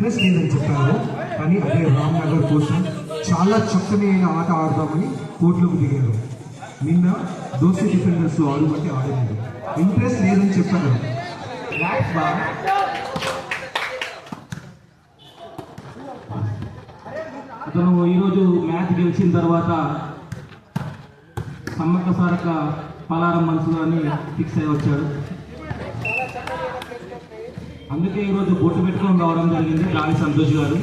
Interest లేదని చెప్పారు. కానీ అదే రామ్నగర్ కోసం చాలా చక్కని ఆట ఆడదామని కోర్టులోకి దిగారు. నిన్న దోసి డిఫెండర్స్ ఆడమంటే ఆడలేదు, ఇంట్రెస్ట్ లేదని చెప్పారు. అతను ఈరోజు మ్యాచ్ గెలిచిన తర్వాత సమ్మక్క సారక్క పలారం మనసు అని ఫిక్స్ అయి వచ్చాడు. అందుకే ఈరోజు బొట్టు పెట్టుకొని రావడం జరిగింది. రాణి సంతోష్ గారు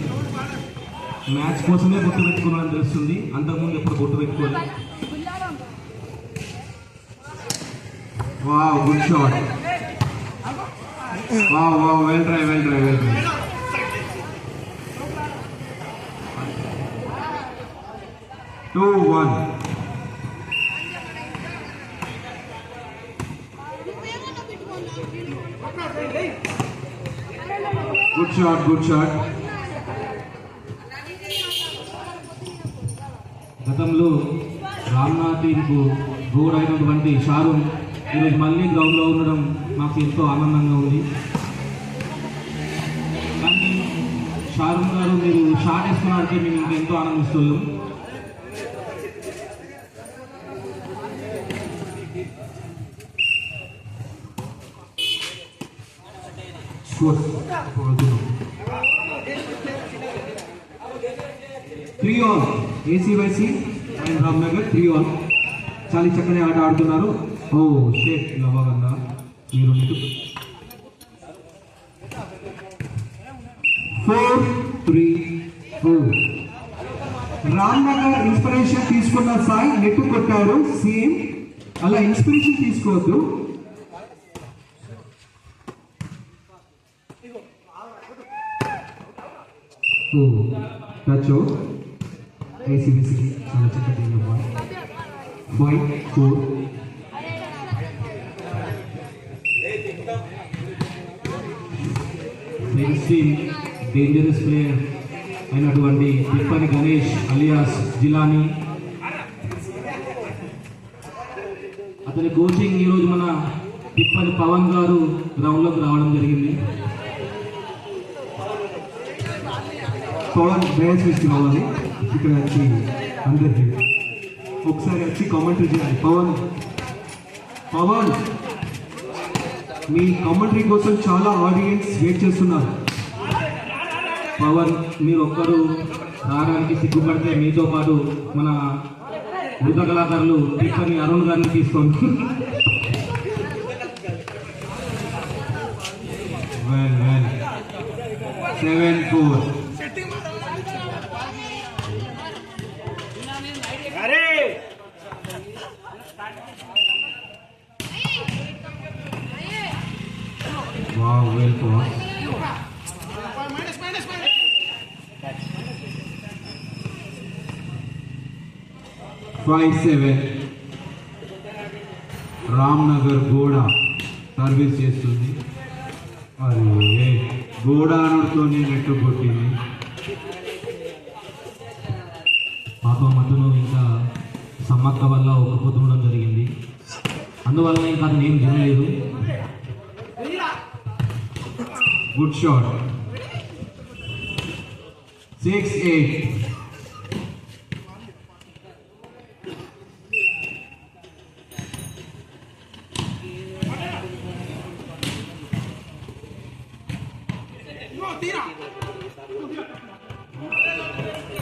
మ్యాచ్ కోసమే బొట్టు పెట్టుకున్నాడని తెలుస్తుంది, అంతకుముందు ఎప్పుడు బొట్టు పెట్టుకోండి. Wow, good shot. Wow wow, well try. 2-1. Good shot. గతంలో రామ్నాథ్ టీంకు గోల్ అయినటువంటి షారూన్ ఈరోజు మళ్ళీ గ్రౌండ్లో ఉండడం మాకు ఎంతో ఆనందంగా ఉంది. కానీ షారూన్ గారు మీరు షాట్ వేసుకున్నారంటే మేము ఇంకెంతో ఆనందిస్తున్నాం. Three all ACYC and Ramnagar 3-1. చాలా చక్కని ఆట ఆడుతున్నారు. ఓ షేక్ లవగంగా మీరు 4-3. రామ్నగర్ ఇన్స్పిరేషన్ తీసుకున్న సాయి నెట్టు కొట్టారు. సేమ్ అలా ఇన్స్పిరేషన్ తీసుకోవద్దు. టచ్ ఏసీబీసీకి చాలా చక్కటి 5-4. డేంజరస్ ప్లేయర్ అయినటువంటి తిప్పని గణేష్ అలియాస్ జిలానీ, అతని కోచింగ్ ఈరోజు మన తిప్పని పవన్ గారు గ్రౌండ్లోకి రావడం జరిగింది. పవన్ మ్యాచ్ తీసుకురావాలి, ఇక్కడ వచ్చి అందరికీ ఒకసారి వచ్చి కామెంటరీ చేయాలి. పవన్ మీ కామెంటరీ కోసం చాలా ఆడియన్స్ వెయిట్ చేస్తున్నారు. పవన్ మీరు ఒక్కరు రావడానికి సిగ్గుపడితే మీతో పాటు మన మృత కళాకారులు తిప్పని అరుణ్ గారిని తీసుకోండి. Well 7-4. Wow, well pass. 5-7. Ramnagar గోడ సర్వీస్ చేస్తుంది. అరే గోడానుడితో నెట్టు కొట్టింది. పాపం అతను ఇంకా సమ్మక్క వల్ల ఒక పొద్దుండడం జరిగింది, అందువల్ల ఇంకా అతను ఏం తినలేదు. Good shot. 6-8.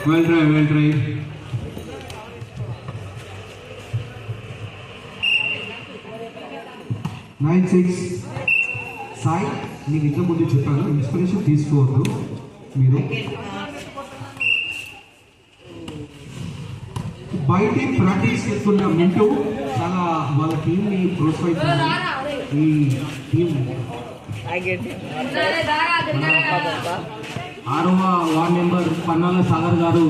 Well try. 9-6. Sai నేను ఇంత ముందు చెప్పాను, ఇన్స్పిరేషన్ తీసుకోవద్దు. మీరు బయట ప్రాక్టీస్ చేస్తున్న మింటూ చాలా వాళ్ళ టీంని ప్రోత్సహిస్తున్నారు. ఈ టీం 6వ వార్డ్ మెంబర్ పన్నాల సాగర్ గారు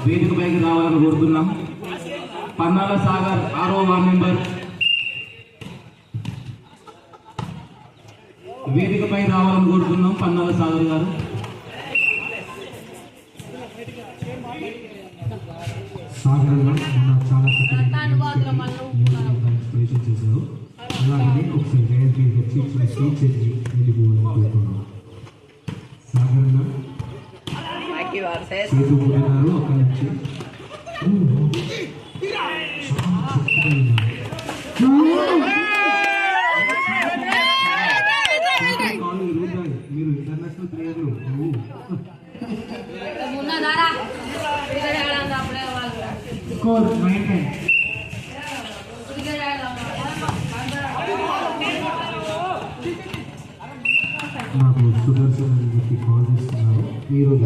వేదికపైకి రావాలని కోరుతున్నాం. పన్నాల సాగర్ 6వ వార్డ్ మెంబర్ వేదికపై రావాలని కోరుతున్నాం. పన్నాల సాగర్ గారు చాలా ఇన్స్పిరేషన్ చేశారు. అలాగే ఒకసారి స్పీచ్ చేసి వెళ్ళిపోవాలని కోరుతున్నాం. సాగరణ చేతు ఊరినారు అక్కడి నుంచి మీరు ఇంటర్నేషనల్ ప్లేయర్లు స్కోర్ 9-10. నాకు సుదర్శన్ అని చెప్పి కాల్ చేస్తున్నారు. ఈరోజు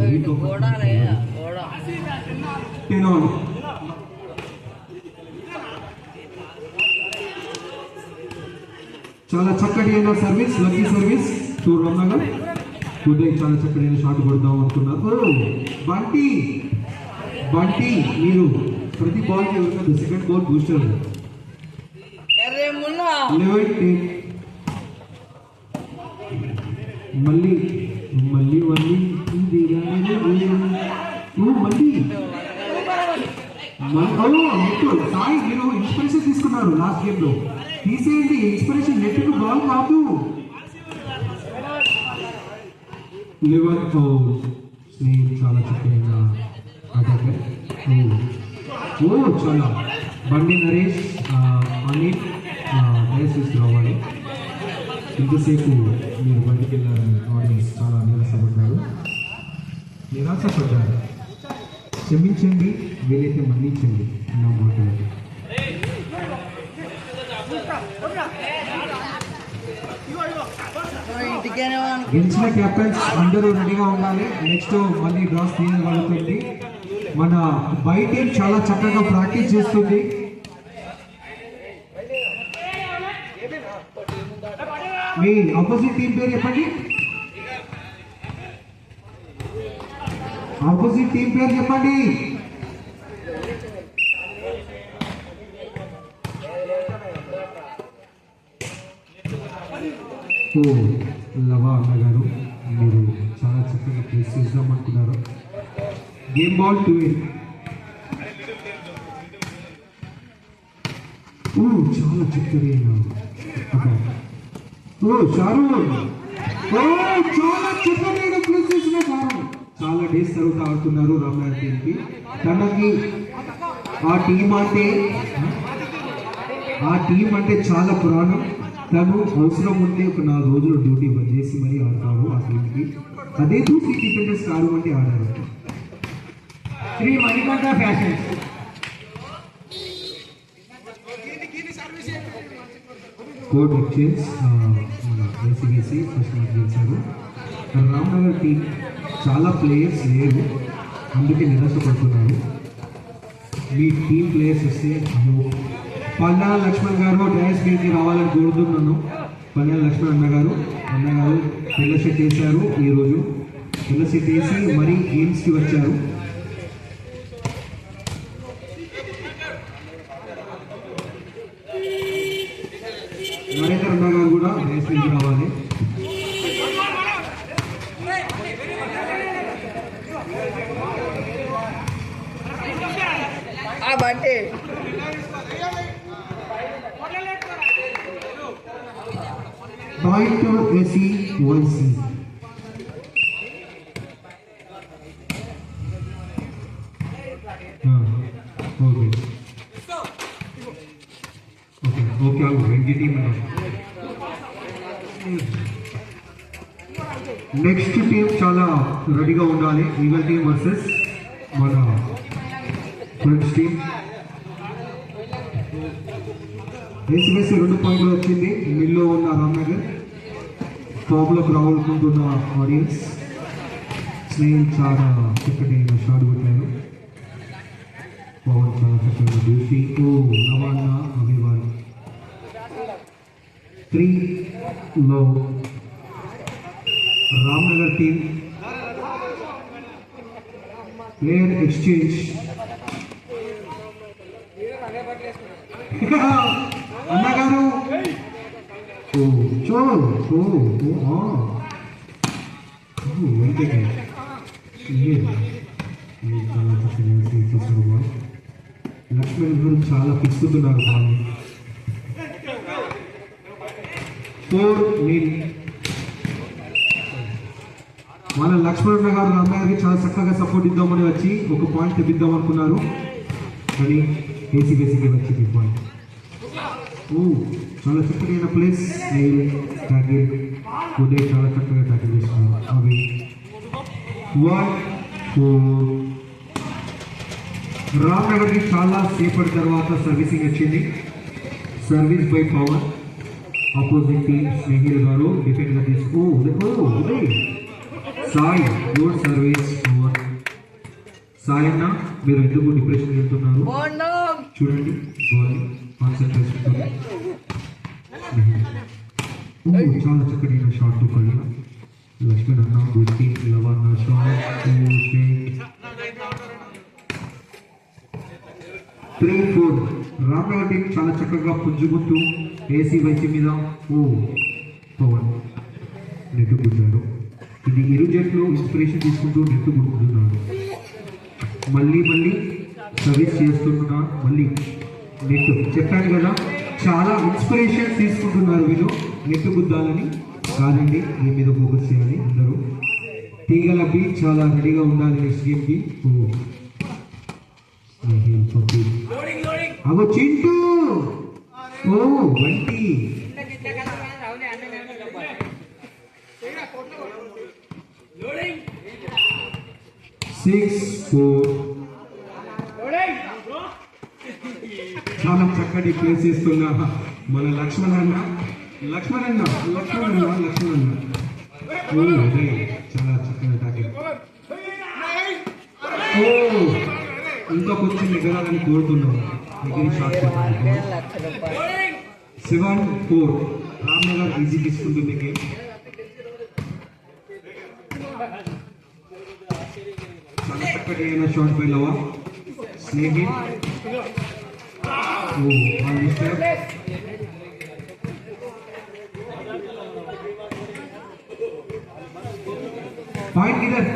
చాలా చక్కటి అయిన service, lucky service to Ramnagar. Uday చాలా చక్కటి అయిన షాట్ కొడదాం అనుకున్నారు. బంటి బంటి మీరు ప్రతి బాల్కి ఎవరికైనా సెకండ్ బాల్ బూస్టర్ 11-10. మళ్ళీ మళ్ళీ మళ్ళీ సాయి మీరు ఇన్స్పిరేషన్ తీసుకున్నారు లాస్ట్ గేమ్ లో. తీసేయండి ఇన్స్పిరేషన్, నెట్టు బాల్ కాదు. 11 స్నేహి చాలా చక్కగా అటాకర్. చాలా బండి నరేష్ అనిల్ డైస్ తీసుకురావాలి. ఇంతసేపు మీరు బయటికి వెళ్ళారని ఆడియన్స్ చాలా నిరాశపడ్డారు. క్షమించండి, వీలైతే మన్నించండి నా మాటలు. గెలిచిన క్యాప్టెన్స్ అందరూ రెడీగా ఉండాలి. నెక్స్ట్ మళ్ళీ డ్రాస్ తీయగలుగుతుంది. మన బై టీం చాలా చక్కగా ప్రాక్టీస్ చేస్తుంది. మీ ఆపోజిట్ టీం పేరు చెప్పండి. ఆపోజిట్ టీం పేరు చెప్పండి. లవా అన్నగారు మీరు చాలా చక్కగా ప్లేస్ చేద్దాం అనుకున్నారు. గేమ్ బాల్ 2 చాలా చక్కగా షారు చాలా చక్కగా ప్లేస్ చేసిన షారు. చాలా డేస్ తర్వాత ఆడుతున్నారు రామ్నగర్ టీంకి. తనకి ఆ టీం అంటే చాలా పురాణం. తను అవసరం ఉంటే ఒక 4 రోజులు డ్యూటీ బంద్ చేసి మరీ ఆడతారు ఆ టీంకి. అదే 2-3 డిఫెండర్స్ ఆడమంటే ఆడారు. 3 మణికంఠ ఫ్యాషన్స్. కోడ్ ఎక్స్చేంజ్ మన ఏసీబీసీ ఫస్ట్ మ్యాచ్ గెలిచారు. రామ్నగర్ టీం చాలా ప్లేయర్స్ లేరు, అందుకే నిరాశపడుతున్నారు. మీ టీం ప్లేయర్స్ వస్తే పల్లా లక్ష్మణ్ గారు డ్యాన్స్ మీదకి రావాలని కోరుతున్నాను. పల్లా లక్ష్మణ్ అన్నగారు తెల్ల షర్ట్ వేశారు. ఈరోజు తెల్ల షర్ట్ వేసి మరీ గేమ్స్కి వచ్చారు. నరేంద్ర అన్న గారు కూడా డ్యాన్స్ మీదకి రావాలి. Point to AC 1C. Okay, Venky team. Next team చాలా రెడీగా ఉండాలి. ఈగల్ టీం వర్సెస్ మన ఫ్రెండ్స్ టీం. ఏసీబీసీ 2 పాయింట్లు వచ్చింది. మిల్లో ఉన్న రామ్నగర్ టాప్లోకి రావాలనుకుంటున్న ఆడియన్స్. స్నేహిల్ చాలా చక్కటి షాట్ కొట్టారు. పవన్ చాలా చక్కగా డ్యూటీ. నవాన్న Abhiman 3 Ramnagar team player exchange. అన్నగారు లక్ష్మణ్ గారు చాలా పిస్తున్నారు. 4-0 వాళ్ళ లక్ష్మణ్ గారు రామయ్యకి చాలా చక్కగా సపోర్ట్ ఇద్దామని వచ్చి ఒక పాయింట్ తెప్పిద్దాం అనుకున్నారు, కానీ ఏసీబీసీకి వచ్చింది పాయింట్. ఓ చాలా చక్కటి ప్లేస్ ట్యాకిల్ ఉదయ్ చాలా చక్కగా ట్యాకిల్ చేస్తున్నారు. అవి 1-4. రామ్నగర్కి చాలా సేపటి తర్వాత సర్వీసింగ్ వచ్చింది. Service by Pavan. Opposite team Snehil గారు డిఫెండ్గా తీసుకో ఉదయ్ సాయి గుడ్ సర్వీస్ పవన్. సాయి అన్న మీరు ఎందుకు డిప్రెషన్ వెళ్తున్నారు చూడండి, కాన్సన్ట్రేషన్. చాలా చక్కటి షార్ట్ కళ్ళ లక్ష్మణ్ అన్న గుర్తి లవన్న షార్ట్ 3-4. రామ్నగర్ టీం చాలా చక్కగా పుంజుకుంటూ ఏసీ వైద్య మీద పవన్ నెట్టు గుద్దారు. ఇది ఇరు జట్లు ఇన్స్పిరేషన్ తీసుకుంటూ నెట్టు గుద్దుతున్నారు. మళ్ళీ సర్వీస్ చేస్తున్నా మళ్ళీ నెట్టు. చెప్పాను కదా చాలా ఇన్స్పిరేషన్ తీసుకుంటున్నారు వీళ్ళు నెట్టు గుద్దాలని. కాదండి దీని మీద ఫోకస్ చేయాలి అందరూ. తీగల బి చాలా రెడీగా ఉండాలి నెక్స్ట్ గేమ్కి. అగో చింటూ వంటి 6-4. చాలా చక్కటి ప్లేస్ ఇస్తున్నా మన లక్ష్మణ్ అన్న చాలా చక్కగా టాకింగ్. ఇంకా కొంచెం ఎగరాలని కోరుతున్నాము. ఎగిరి షాట్ 7-4. రామ్నగర్ ఈజీ తీసుకుంటుంది గేమ్. చాలా చక్కటి అయిన షాట్ బై లవా స్నేహి. Point either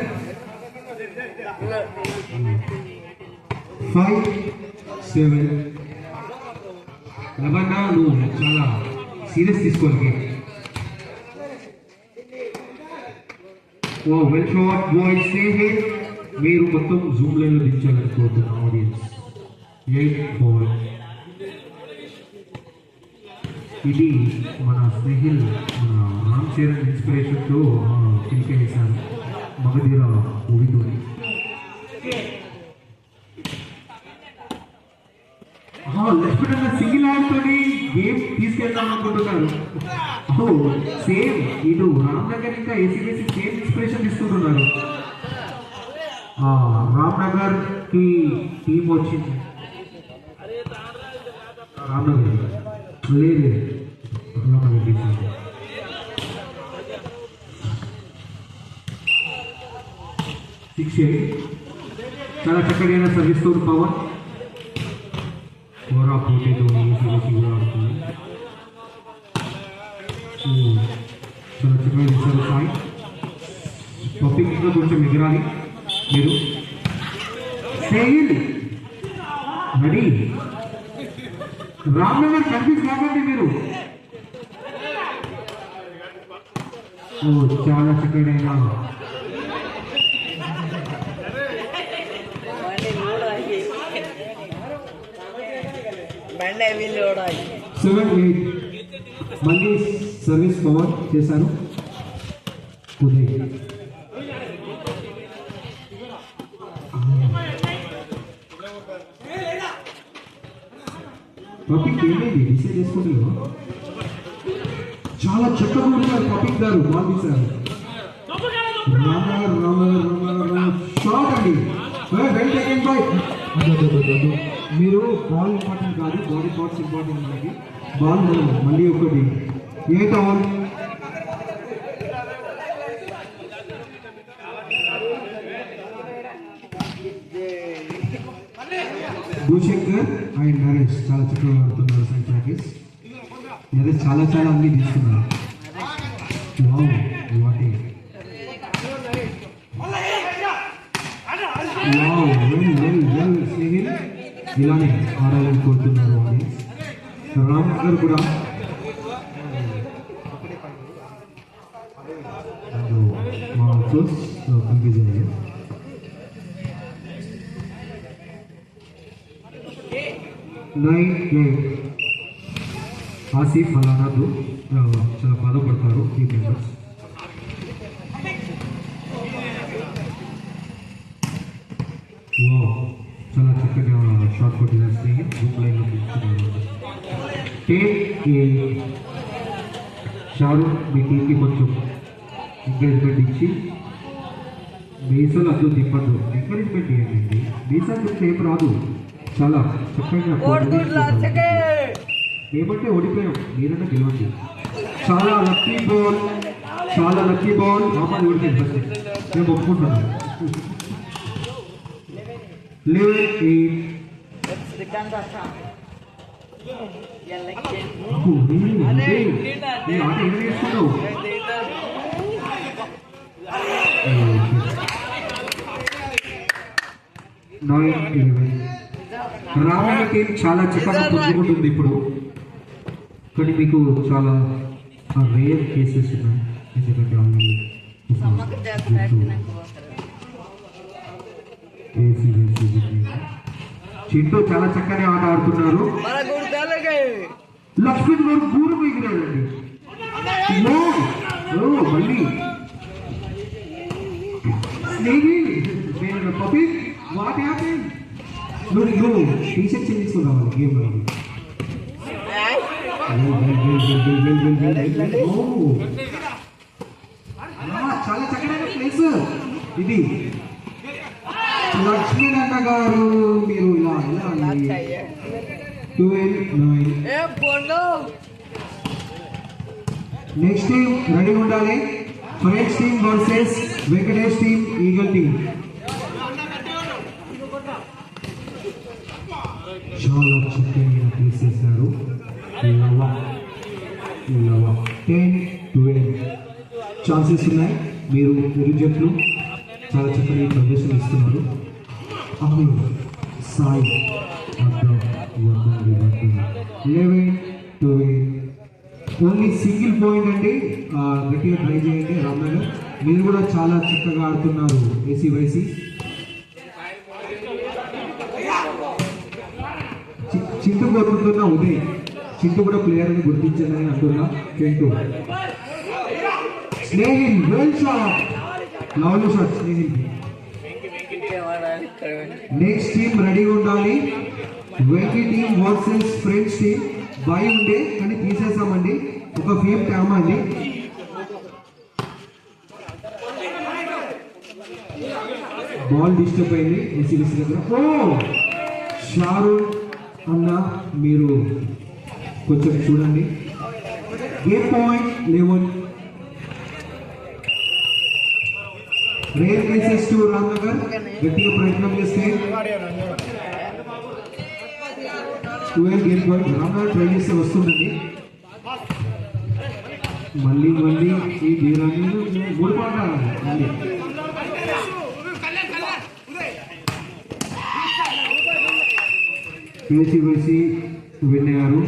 5-7. లవన్నా నువ్వు చాలా సీరియస్ తీసుకోవాలి. వెల్ షాట్ బాయ్ స్నేహి. మీరు మొత్తం జూమ్ లైన్లో దించాలని కోరుతున్నాం ఆడియన్స్. 8-4. ఇది మన స్నేహిల్ మన రామ్ చరణ్ ఇన్స్పిరేషన్తో పిలిపేశారు మగధీర మూవీతో. లక్ష్మణ్ సింగిల్ హ్యాండ్ తోటి గేమ్ తీసుకెళ్దాం అనుకుంటున్నారు. సేమ్ ఇటు రామ్నగర్ ఇంకా ఏసీబీసీ సేమ్ ఇన్స్పిరేషన్ తీసుకుంటున్నారు. రామ్నగర్ కి టీం వచ్చింది. రామ్నగర్ లేదు రామ్నగర్ తీసుకుంది. 6-8. చాలా చక్కగా సర్వీస్ తో పవన్ ఓరా పోటీతో ఏసీబీసీ కూడా ఆడుతుంది. చాలా చక్కగా ఇచ్చారు సాయి. టాపిక్ ఇంకా కొంచెం ఎగరాలి మీరు. రెడీ రామ్నగర్ కన్ఫ్యూజ్ కాకండి మీరు. చాలా చక్కగా మళ్ళీ సర్వీస్ పవర్ చేశారు ఉదయ్. టాపిక్ ఏమైంది డిసైడ్ చేసుకుంటున్నా. చాలా చక్కగా ఉన్నారు టాపిక్ గారు. బాల్ తీశారు. షాట్ అండి. మీరు బాల్ ఇంపార్టెంట్ కాదు, బాడీ పార్ట్స్ ఇంపార్టెంట్. మనకి బాల్ మళ్ళీ ఒకటి 8-all. భూశంకర్ అండ్ నరేష్ చాలా చక్కగా ఆడుతున్నారు. సైడ్ ప్రాక్టీస్ నరేష్ చాలా అన్ని తీసుకున్నారు. ఇలానే ఆడాలని కోరుతున్నారు ఆడియన్స్. రామ్నగర్ కూడా మా కన్ఫ్యూజ్ అయ్యాయి. 9-8 ఆసిఫ్ అలానాథ్ చాలా బాధపడతారు ఈ మెంబర్స్. చాలా చక్కగా షార్ట్ కొట్టిన స్నేహిత్ బుక్ లైన్లో కూర్చున్నారు. 10-8 షారూక్ మీ టీంకి కొంచెం ఎంకరేజ్మెంట్ ఇచ్చి మీసాలు అద్దు తిప్పద్దు, ఎంకరేజ్మెంట్ ఇవ్వండి. మీసాలు తిప్పితే ఏం రాదు, చాలా చక్కగా ఏమంటే ఓడిపోయాం, మీరన్నా గెలవండి. చాలా లక్కీ బాల్, చాలా లక్కీ బాల్. మామూలు ఓడిపోయింది ఫస్ట్, నేను ఒప్పుకుంటున్నాను. 11-8 ఆట ఏం చేస్తున్నావు? రామయ్య టీం చాలా చక్కగా పుంజుకుంటుంది ఇప్పుడు, కానీ మీకు చాలా రేర్ కేసెస్ ఉన్నాయి. ఎందుకంటే చింటూ చాలా చక్కగా ఆట ఆడుతున్నారు. లక్ష్మణ్ గారు గూరు మిగిలాడండి. మళ్ళీ పపి వాట్ హ్యాపెన్? నువ్వు టీషర్ట్ చేయించుకుని రావాలి గేమ్ రావాలి. చాలా చక్కనైన ప్లేస్ ఇది. లక్ష్మణ్ అన్న గారు మీరు ఇలా 12-9. నెక్స్ట్ టీం రెడీ ఉండాలి. Friends team versus Venkatesh team, eagle team. చాలా చక్కగా తీసేశారు. 10-12 ఛాన్సెస్ ఉన్నాయి. మీరు ఇరు జట్లు చాలా చక్కగా ప్రదర్శన ఇస్తున్నారు. అమ్మి సాయి 11-12 ఓన్లీ సింగిల్ పాయింట్ అండి. గట్టిగా ట్రై చేయండి. రామయ్య మీరు కూడా చాలా చక్కగా ఆడుతున్నారు. ఏసీ వైసీ చింటూ కొడుతున్న ఉదయ్, చింటూ కూడా ప్లేయర్ అని గుర్తించదని అంటున్నా. 10-2 Snehil well shot, lovely shot Snehil. Next team రెడీగా ఉండాలి. Venky team versus friends team. By ఉండే కానీ తీసేసామండి, ఒక ఫేమ్ ట్యామ్ అండి. బాల్ డిస్టర్బ్ అయింది ఏసీబీసీ దగ్గర. షారూక్ అన్న మీరు కొంచెం చూడండి. Game point 11. Rare cases to Ramnagar. గట్టిగా ప్రయత్నం చేస్తే 12 గేమ్ పాయింట్. రామ్నగర్ ట్రై చేస్తే వస్తుందండి. మళ్ళీ ఈ బీరాన్ని 3 పాయింట్లు మళ్ళీ. వేసి విన్ అయ్యారు.